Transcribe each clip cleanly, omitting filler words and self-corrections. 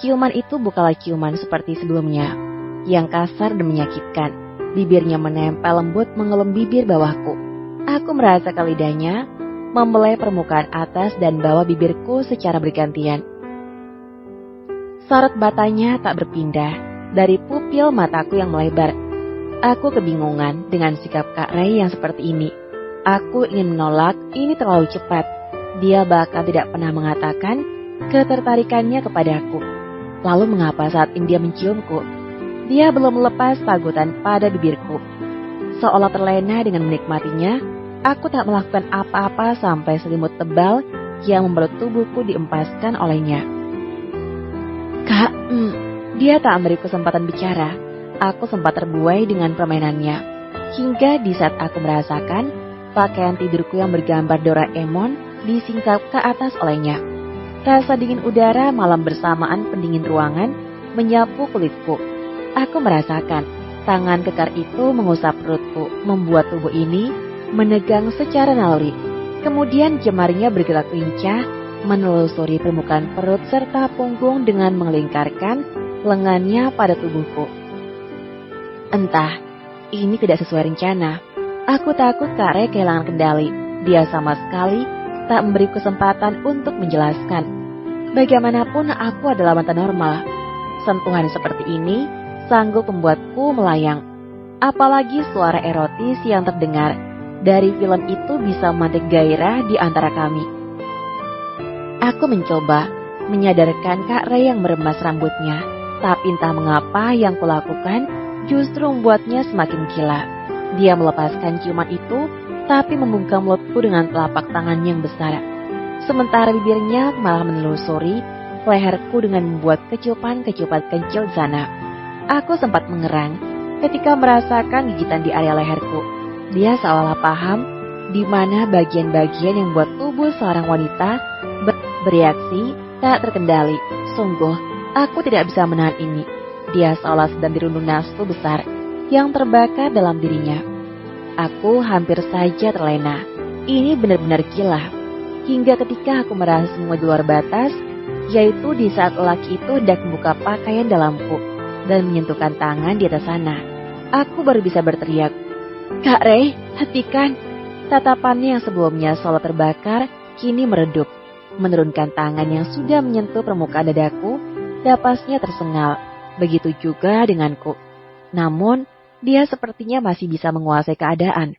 Ciuman itu bukanlah ciuman seperti sebelumnya, yang kasar dan menyakitkan. Bibirnya menempel lembut mengelum bibir bawahku. Aku merasakan lidahnya membelai permukaan atas dan bawah bibirku secara bergantian. Sorot matanya tak berpindah dari pupil mataku yang melebar. Aku kebingungan dengan sikap Kak Ray yang seperti ini. Aku ingin menolak, ini terlalu cepat. Dia bahkan tidak pernah mengatakan ketertarikannya kepadaku. Lalu mengapa saat ini dia menciumku? Dia belum melepas pagutan pada bibirku. Seolah terlena dengan menikmatinya, aku tak melakukan apa-apa sampai selimut tebal yang membalut tubuhku diempaskan olehnya. Kak, dia tak memberi kesempatan bicara. Aku sempat terbuai dengan permainannya. Hingga di saat aku merasakan pakaian tidurku yang bergambar Doraemon disingkap ke atas olehnya. Rasa dingin udara malam bersamaan pendingin ruangan menyapu kulitku. Aku merasakan tangan kekar itu mengusap perutku, membuat tubuh ini menegang secara naluri. Kemudian jemarinya bergerak lincah, menelusuri permukaan perut serta punggung dengan mengelingkarkan lengannya pada tubuhku. Entah, ini tidak sesuai rencana. Aku takut Kak Ray kehilangan kendali. Dia sama sekali tak memberi kesempatan untuk menjelaskan. Bagaimanapun aku adalah wanita normal. Sentuhan seperti ini sanggup membuatku melayang. Apalagi suara erotis yang terdengar dari film itu bisa memantik gairah di antara kami. Aku mencoba menyadarkan Kak Ray yang meremas rambutnya, tapi entah mengapa yang kulakukan justru membuatnya semakin gila. Dia melepaskan ciuman itu, tapi membungkam mulutku dengan telapak tangannya yang besar. Sementara bibirnya malah menelusuri leherku dengan membuat kecupan-kecupan kecil di sana. Aku sempat mengerang ketika merasakan gigitan di area leherku. Dia seolah paham di mana bagian-bagian yang membuat tubuh seorang wanita bereaksi tak terkendali. Sungguh, aku tidak bisa menahan ini. Dia seolah sedang dirundung nafsu besar yang terbakar dalam dirinya. Aku hampir saja terlena. Ini benar-benar gila. Hingga ketika aku merasa semua di luar batas, yaitu di saat lelaki itu hendak membuka pakaian dalamku dan menyentuhkan tangan di atas sana. Aku baru bisa berteriak, "Kak Ray, hentikan!" Tatapannya yang sebelumnya selalu terbakar, kini meredup. Menurunkan tangan yang sudah menyentuh permukaan dadaku, napasnya tersengal. Begitu juga denganku. Namun, dia sepertinya masih bisa menguasai keadaan.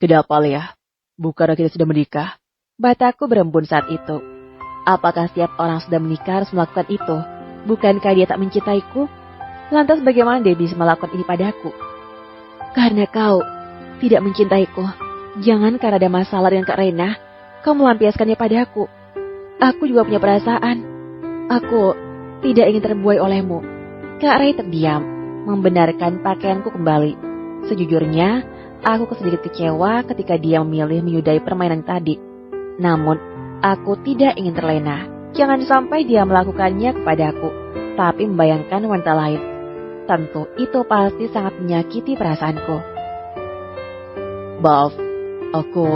"Kenapa, Lea? Bukannya kita sudah menikah?" Bataku berembun saat itu. Apakah setiap orang sudah menikah harus melakukan itu? Bukankah dia tak mencintaiku? Lantas bagaimana dia bisa melakukan ini padaku? "Karena kau tidak mencintaiku. Jangan karena ada masalah dengan Kak Rena, kau melampiaskannya padaku. Aku juga punya perasaan. Aku tidak ingin terbuai olehmu." Kak Ray terdiam, membenarkan pakaianku kembali. Sejujurnya, aku sedikit kecewa ketika dia memilih menyudahi permainan tadi. Namun, aku tidak ingin terlena. Jangan sampai dia melakukannya kepadaku, tapi membayangkan wanita lain. Tentu itu pasti sangat menyakiti perasaanku. "Maaf, aku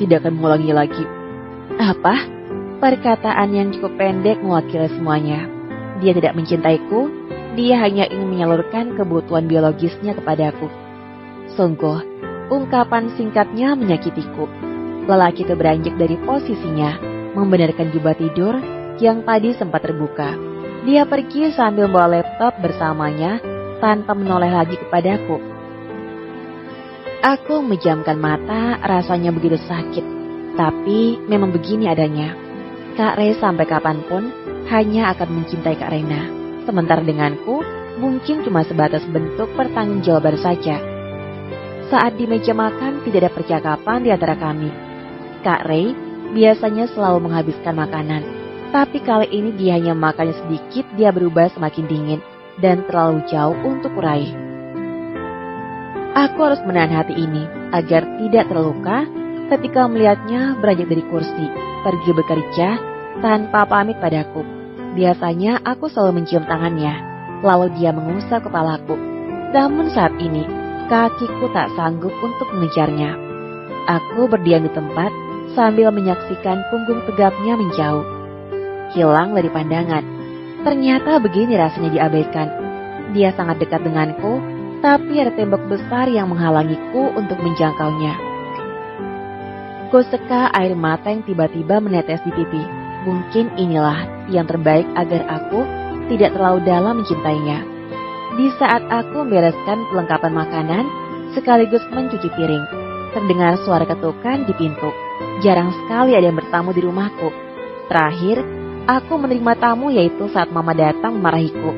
tidak akan mengulangi lagi." Apa? Perkataan yang cukup pendek mewakili semuanya. Dia tidak mencintaiku, dia hanya ingin menyalurkan kebutuhan biologisnya kepadaku. Sungguh, ungkapan singkatnya menyakitiku. Lelaki itu beranjak dari posisinya, membenarkan jubah tidur yang tadi sempat terbuka. Dia pergi sambil membawa laptop bersamanya tanpa menoleh lagi kepadaku. Aku memejamkan mata, rasanya begitu sakit. Tapi memang begini adanya. Kak Ray sampai kapanpun hanya akan mencintai Kak Rena. Sementara denganku mungkin cuma sebatas bentuk pertanggungjawaban saja. Saat di meja makan tidak ada percakapan di antara kami. Kak Ray biasanya selalu menghabiskan makanan. Tapi kali ini dia hanya makannya sedikit, dia berubah semakin dingin dan terlalu jauh untuk kuraih. Aku harus menahan hati ini agar tidak terluka ketika melihatnya beranjak dari kursi, pergi bekerja tanpa pamit padaku. Biasanya aku selalu mencium tangannya, lalu dia mengusap kepalaku. Namun saat ini, kakiku tak sanggup untuk mengejarnya. Aku berdiam di tempat sambil menyaksikan punggung tegapnya menjauh. hilang dari pandangan. Ternyata begini rasanya diabaikan. Dia sangat dekat denganku, tapi ada tembok besar yang menghalangiku untuk menjangkaunya. Kuseka air mata yang tiba-tiba menetes di pipi. Mungkin inilah yang terbaik agar aku tidak terlalu dalam mencintainya. Di saat aku membereskan perlengkapan makanan, sekaligus mencuci piring, terdengar suara ketukan di pintu. Jarang sekali ada yang bertamu di rumahku. Terakhir, aku menerima tamu yaitu saat mama datang memarahiku.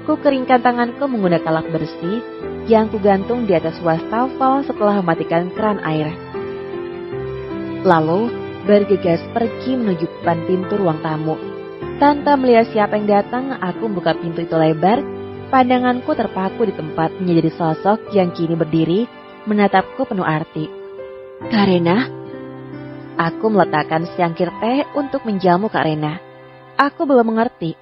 Ku keringkan tanganku menggunakan lap bersih yang kugantung di atas wastafel setelah mematikan keran air. Lalu bergegas pergi menuju depan pintu ruang tamu. Tanpa melihat siapa yang datang, aku membuka pintu itu lebar. Pandanganku terpaku di tempat menjadi sosok yang kini berdiri menatapku penuh arti. Kak Rena? Aku meletakkan secangkir teh untuk menjamu Kak Rena. Aku belum mengerti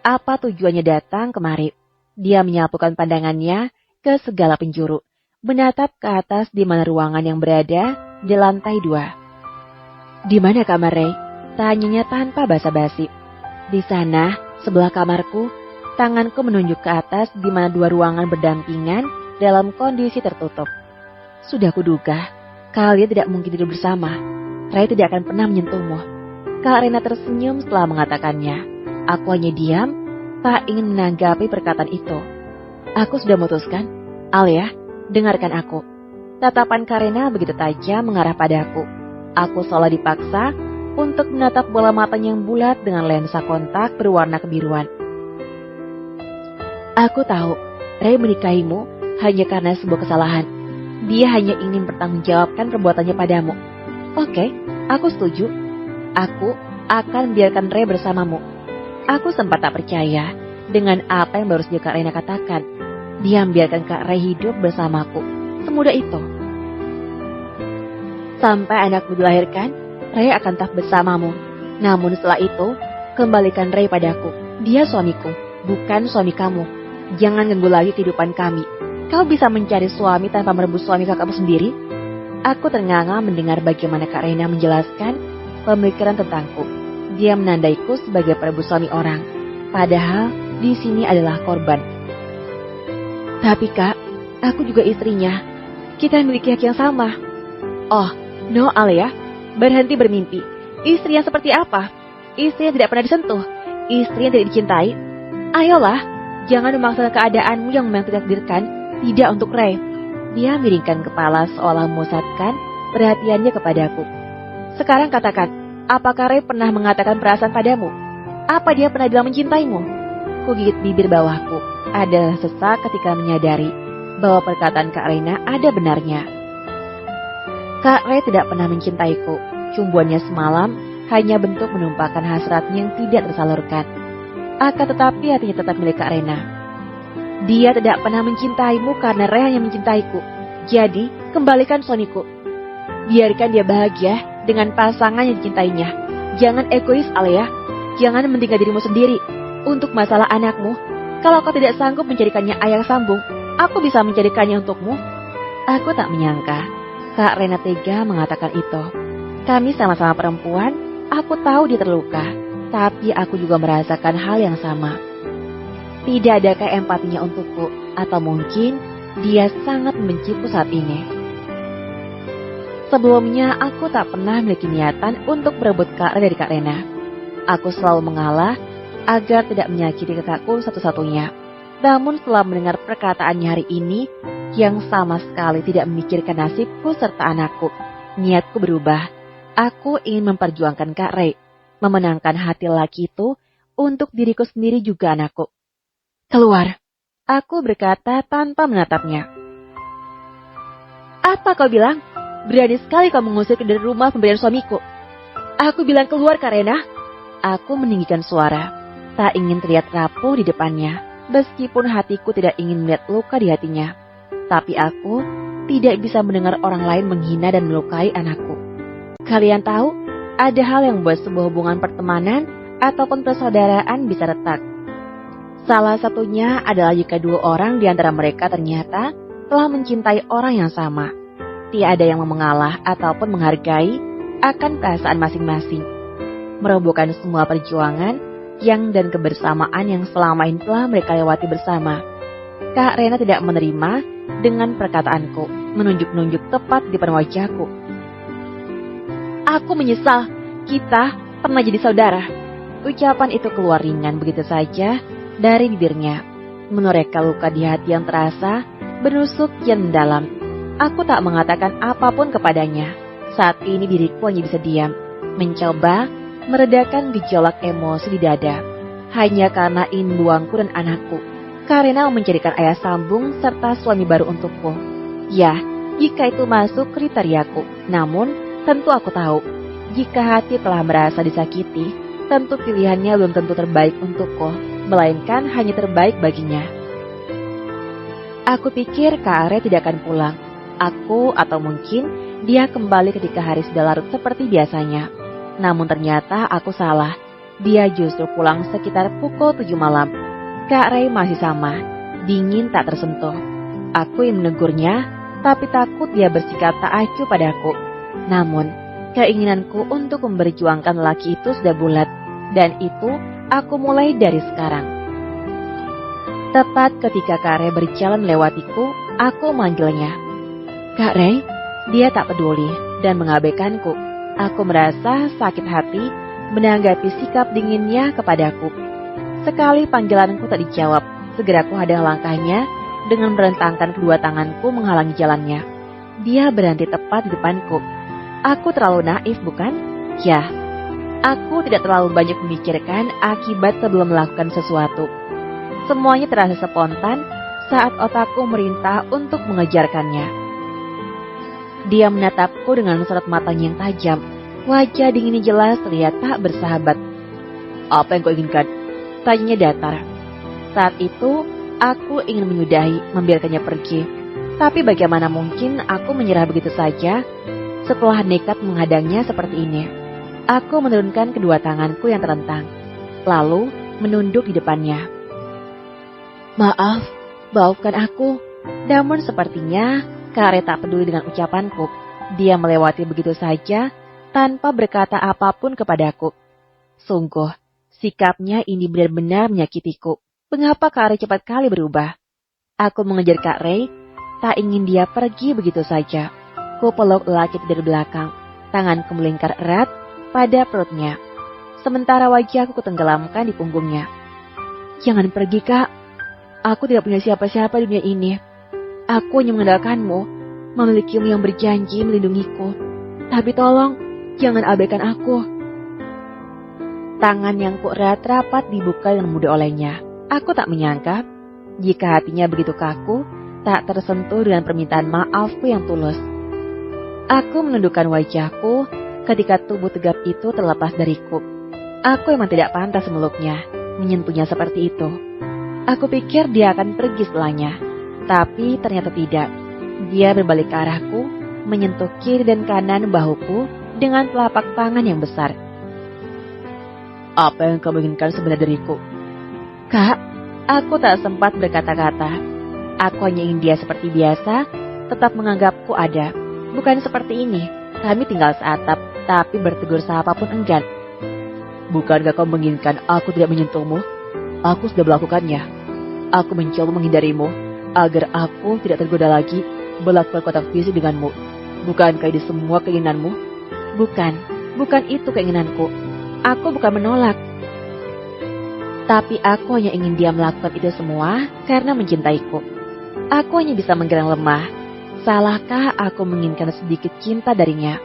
apa tujuannya datang kemari. Dia menyapukan pandangannya ke segala penjuru, menatap ke atas di mana ruangan yang berada di lantai 2. Di mana kamar Ray? Tanyanya tanpa basa-basi. Di sana, sebelah kamarku, tanganku menunjuk ke atas di mana 2 ruangan berdampingan dalam kondisi tertutup. Sudah kuduga, kalian tidak mungkin tidur bersama. Ray tidak akan pernah menyentuhmu. Kak Rena tersenyum setelah mengatakannya. Aku hanya diam, tak ingin menanggapi perkataan itu. Aku sudah memutuskan. Alia, dengarkan aku. Tatapan Kak Rena begitu tajam mengarah padaku. Aku seolah dipaksa untuk menatap bola matanya yang bulat dengan lensa kontak berwarna kebiruan. Aku tahu, Ray menikahimu hanya karena sebuah kesalahan. Dia hanya ingin bertanggungjawabkan perbuatannya padamu. Oke, aku setuju. Aku akan biarkan Ray bersamamu. Aku sempat tak percaya dengan apa yang baru saja Kak Rena katakan. Dia membiarkan Kak Ray hidup bersamaku. Semudah itu. Sampai anakmu dilahirkan, Ray akan tetap bersamamu. Namun setelah itu, kembalikan Ray padaku. Dia suamiku, bukan suami kamu. Jangan ganggu lagi kehidupan kami. Kau bisa mencari suami tanpa merebut suami kakakmu sendiri? Aku ternganga mendengar bagaimana Kak Rena menjelaskan pemikiran tentangku. Dia menandaiku sebagai perebut suami orang. Padahal di sini adalah korban. Tapi Kak, aku juga istrinya. Kita memiliki hak yang sama. Oh, no Alia, berhenti bermimpi. Istri yang seperti apa? Istri yang tidak pernah disentuh? Istri yang tidak dicintai? Ayolah, jangan memaksakan keadaanmu yang memang tidak takdirkan tidak untuk Ray. Dia miringkan kepala seolah memusatkan perhatiannya kepadaku. Sekarang katakan, apakah Ray pernah mengatakan perasaan padamu? Apa dia pernah bilang mencintaimu? Ku gigit bibir bawahku. Adalah sesak ketika menyadari bahwa perkataan Kak Rena ada benarnya. Kak Ray tidak pernah mencintaiku. Cumbuannya semalam hanya bentuk menumpahkan hasratnya yang tidak tersalurkan. Akan tetapi hatinya tetap milik Kak Rena. Dia tidak pernah mencintaimu karena Ray hanya mencintaiku. Jadi, kembalikan suamiku. Biarkan dia bahagia dengan pasangan yang dicintainya. Jangan egois, Alia. Jangan mementingkan dirimu sendiri. Untuk masalah anakmu, kalau kau tidak sanggup mencarikannya ayah sambung, aku bisa mencarikannya untukmu. Aku tak menyangka Kak Rena tega mengatakan itu. Kami sama-sama perempuan, aku tahu dia terluka, tapi aku juga merasakan hal yang sama. Tidak adakah empatinya untukku, atau mungkin dia sangat membenciku saat ini. Sebelumnya aku tak pernah memiliki niatan untuk berebut Kak dari Kak Rena. Aku selalu mengalah agar tidak menyakiti kakakku satu-satunya. Namun setelah mendengar perkataannya hari ini, yang sama sekali tidak memikirkan nasibku serta anakku, niatku berubah. Aku ingin memperjuangkan Kak Ray, memenangkan hati laki itu untuk diriku sendiri juga anakku. Keluar, aku berkata tanpa menatapnya. Apa kau bilang? Berani sekali kau mengusir dari rumah pemberian suamiku. Aku bilang keluar, Kak Rena. Aku meninggikan suara, tak ingin terlihat rapuh di depannya, meskipun hatiku tidak ingin melihat luka di hatinya. Tapi aku tidak bisa mendengar orang lain menghina dan melukai anakku. Kalian tahu, ada hal yang membuat sebuah hubungan pertemanan ataupun persaudaraan bisa retak. Salah satunya adalah jika 2 orang di antara mereka ternyata telah mencintai orang yang sama. Tiada yang mau mengalah ataupun menghargai akan perasaan masing-masing. Merobohkan semua perjuangan yang dan kebersamaan yang selama ini telah mereka lewati bersama. Kak Rena tidak menerima dengan perkataanku, menunjuk-nunjuk tepat di depan wajahku. Aku menyesal, kita pernah jadi saudara. Ucapan itu keluar ringan begitu saja dari bibirnya, menorehkan luka di hati yang terasa menusuk yang dalam. Aku tak mengatakan apapun kepadanya. Saat ini diriku hanya bisa diam, mencoba meredakan gejolak emosi di dada. Hanya karena ingin buangku dan anakku, karena mencarikan ayah sambung serta suami baru untukku. Ya, jika itu masuk kriteriaku. Namun, tentu aku tahu, jika hati telah merasa disakiti, tentu pilihannya belum tentu terbaik untukku, melainkan hanya terbaik baginya. Aku pikir Kak Are tidak akan pulang. Aku atau mungkin dia kembali ketika hari sudah larut seperti biasanya. Namun ternyata aku salah. Dia justru pulang sekitar pukul 7 malam. Kak Ray masih sama, dingin tak tersentuh. Aku yang menegurnya, tapi takut dia bersikap tak acuh padaku. Namun, keinginanku untuk memperjuangkan laki itu sudah bulat, dan itu aku mulai dari sekarang. Tepat ketika Kak Ray berjalan melewatiku, aku memanggilnya. Kak Ray, dia tak peduli dan mengabaikanku. Aku merasa sakit hati menanggapi sikap dinginnya kepadaku. Sekali panggilanku tak dijawab, segera ku hadang langkahnya dengan merentangkan kedua tanganku menghalangi jalannya. Dia berhenti tepat di depanku. Aku terlalu naif, bukan? Ya, aku tidak terlalu banyak memikirkan akibat sebelum melakukan sesuatu. Semuanya terasa spontan saat otakku merintah untuk mengejarkannya. Dia menatapku dengan sorot matanya yang tajam. Wajah dinginnya jelas terlihat tak bersahabat. Apa yang kau inginkan? Tanyanya datar. Saat itu, aku ingin menyudahi, membiarkannya pergi. Tapi bagaimana mungkin aku menyerah begitu saja setelah nekat menghadangnya seperti ini. Aku menurunkan kedua tanganku yang terentang, lalu menunduk di depannya. Maafkan aku. Namun sepertinya Kak Are tak peduli dengan ucapanku. Dia melewati begitu saja tanpa berkata apapun kepadaku. Sungguh, sikapnya ini benar-benar menyakitiku. Mengapa Kak Are cepat kali berubah? Aku mengejar Kak Ray, tak ingin dia pergi begitu saja. Ku peluk lelaki dari belakang, tanganku melingkar erat pada perutnya. Sementara wajahku kutenggelamkan di punggungnya. Jangan pergi, Kak. Aku tidak punya siapa-siapa di dunia ini. Aku hanya mengandalkanmu, memilikimu yang berjanji melindungiku. Tapi tolong, jangan abaikan aku. Tangan yang kuerat rapat dibuka dengan mudah olehnya. Aku tak menyangka, jika hatinya begitu kaku, tak tersentuh dengan permintaan maafku yang tulus. Aku menundukkan wajahku ketika tubuh tegap itu terlepas dariku. Aku memang tidak pantas memeluknya, menyentuhnya seperti itu. Aku pikir dia akan pergi setelahnya, tapi ternyata tidak. Dia berbalik ke arahku, menyentuh kiri dan kanan bahuku dengan telapak tangan yang besar. Apa yang kamu inginkan sebenarnya dariku? Kak, aku tak sempat berkata-kata. Aku hanya ingin dia seperti biasa, tetap menganggapku ada. Bukan seperti ini, kami tinggal seatap, tapi bertegur sapa pun enggan. Bukankah kau menginginkan aku tidak menyentuhmu? Aku sudah melakukannya. Aku mencoba menghindarimu, agar aku tidak tergoda lagi melakukan kontak fisik denganmu. Bukankah ini semua keinginanmu? Bukan itu keinginanku. Aku bukan menolak. Tapi aku hanya ingin dia melakukan itu semua karena mencintaiku. Aku hanya bisa menggerang lemah. Salahkah aku menginginkan sedikit cinta darinya?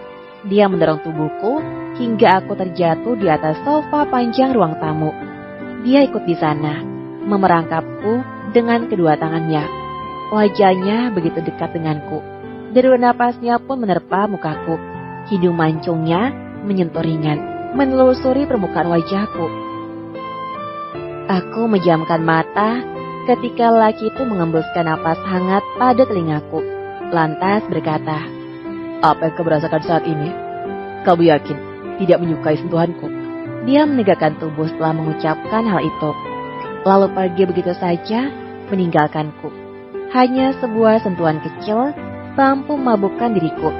Dia mendorong tubuhku hingga aku terjatuh di atas sofa panjang ruang tamu. Dia ikut di sana, memerangkapku dengan kedua tangannya. Wajahnya begitu dekat denganku. Deru napasnya pun menerpa mukaku. Hidung mancungnya menyentuh ringan, menelusuri permukaan wajahku. Aku menjamkan mata ketika laki itu mengembuskan napas hangat pada telingaku. Lantas berkata, apa yang kau merasakan saat ini? Kamu yakin tidak menyukai sentuhanku? Dia menegakkan tubuh setelah mengucapkan hal itu, lalu pergi begitu saja meninggalkanku. Hanya sebuah sentuhan kecil mampu memabukkan diriku.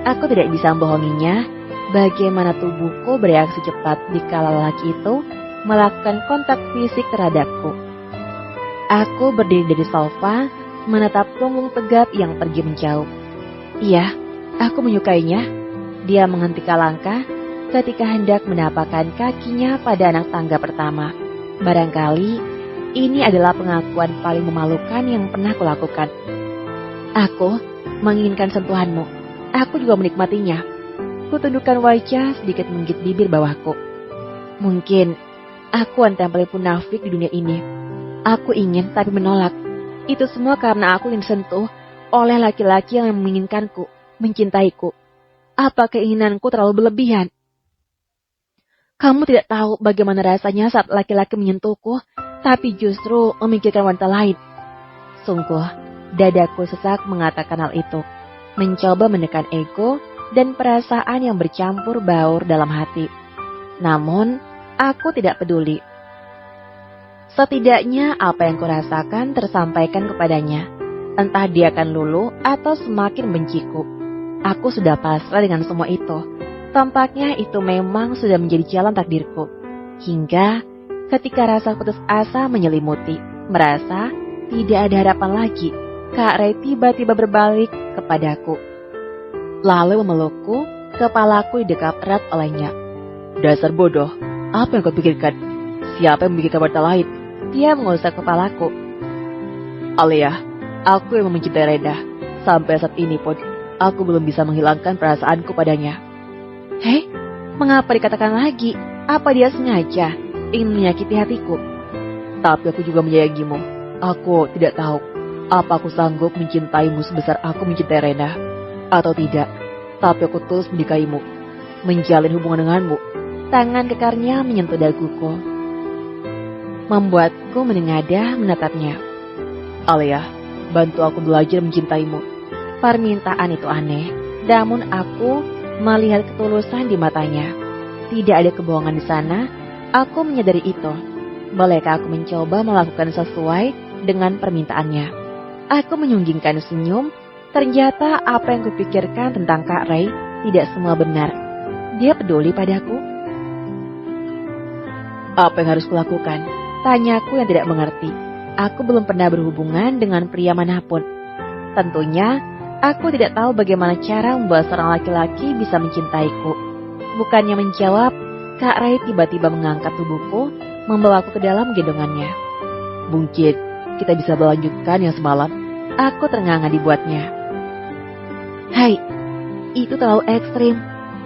Aku tidak bisa membohonginya bagaimana tubuhku bereaksi cepat dikala lelaki itu melakukan kontak fisik terhadapku. Aku berdiri dari sofa, menatap punggung tegap yang pergi menjauh. Iya, aku menyukainya. Dia menghentikan langkah ketika hendak menapakkan kakinya pada anak tangga pertama. Barangkali ini adalah pengakuan paling memalukan yang pernah kulakukan. Aku menginginkan sentuhanmu. Aku juga menikmatinya. Kutundukkan wajah sedikit menggigit bibir bawahku. Mungkin aku wanita yang paling munafik di dunia ini. Aku ingin tapi menolak. Itu semua karena aku ingin disentuh oleh laki-laki yang menginginkanku, mencintaiku. Apa keinginanku terlalu berlebihan? Kamu tidak tahu bagaimana rasanya saat laki-laki menyentuhku, tapi justru memikirkan wanita lain. Sungguh, dadaku sesak mengatakan hal itu. Mencoba menekan ego dan perasaan yang bercampur baur dalam hati. Namun, aku tidak peduli. Setidaknya apa yang kurasakan tersampaikan kepadanya. Entah dia akan luluh atau semakin benciku. Aku sudah pasrah dengan semua itu. Tampaknya itu memang sudah menjadi jalan takdirku. Hingga ketika rasa putus asa menyelimuti, merasa tidak ada harapan lagi, Kak Ray tiba-tiba berbalik kepadaku. Lalu memelukku, kepalaku didekap erat olehnya. Dasar bodoh, apa yang kau pikirkan? Siapa yang memikirkan wanita lain? Dia mengusap kepalaku. Alia, aku yang mencintai Reda. Sampai saat ini pun, aku belum bisa menghilangkan perasaanku padanya. Hei, mengapa dikatakan lagi? Apa dia sengaja ingin menyakiti hatiku? Tapi aku juga menyayangimu. Aku tidak tahu, apa aku sanggup mencintaimu sebesar aku mencintai Reda atau tidak. Tapi aku tulus menikahimu, menjalin hubungan denganmu. Tangan kekarnya menyentuh daguku, membuatku menengadah menatapnya. Alia, bantu aku belajar mencintaimu. Permintaan itu aneh, namun aku melihat ketulusan di matanya. Tidak ada kebohongan di sana. Aku menyadari itu. Bolehkah aku mencoba melakukan sesuai dengan permintaannya? Aku menyunggingkan senyum. Ternyata apa yang kupikirkan tentang Kak Ray tidak semua benar. Dia peduli padaku. Apa yang harus kulakukan? Tanyaku yang tidak mengerti. Aku belum pernah berhubungan dengan pria manapun. Tentunya, aku tidak tahu bagaimana cara membuat seorang laki-laki bisa mencintaiku. Bukannya menjawab, Kak Ray tiba-tiba mengangkat tubuhku, membawaku ke dalam gendongannya. Mungkin kita bisa melanjutkan yang semalam. Aku ternganga dibuatnya. Hai, itu terlalu ekstrim.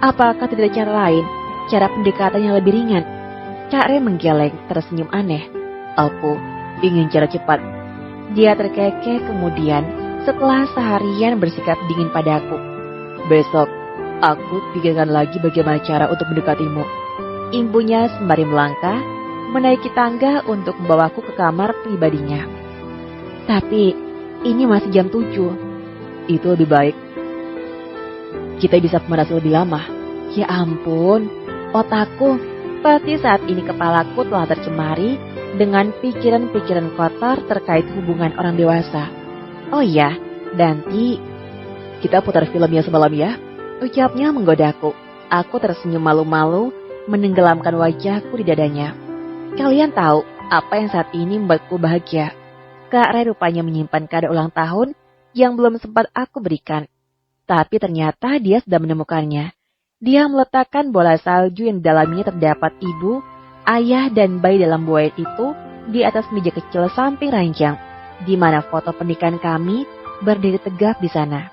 Apakah tidak ada cara lain? Cara pendekatan yang lebih ringan? Kak Ray menggeleng, tersenyum aneh. Aku ingin cara cepat. Dia terkekeh kemudian setelah seharian bersikap dingin padaku. Besok, aku pikirkan lagi bagaimana cara untuk mendekatimu. Imbunya sembari melangkah, menaiki tangga untuk membawaku ke kamar pribadinya. Tapi, ini masih jam 7. Itu lebih baik. Kita bisa pemanasan lebih lama. Ya ampun, otakku. Pasti saat ini kepalaku telah tercemari dengan pikiran-pikiran kotor terkait hubungan orang dewasa. Oh iya, nanti kita putar filmnya semalam ya. Ucapnya menggodaku. Aku tersenyum malu-malu, menenggelamkan wajahku di dadanya. Kalian tahu apa yang saat ini membuatku bahagia? Kak Ray rupanya menyimpan kado ulang tahun yang belum sempat aku berikan. Tapi ternyata dia sudah menemukannya. Dia meletakkan bola salju yang di dalamnya terdapat ibu, ayah, dan bayi dalam buaya itu di atas meja kecil samping ranjang, di mana foto pernikahan kami berdiri tegap di sana.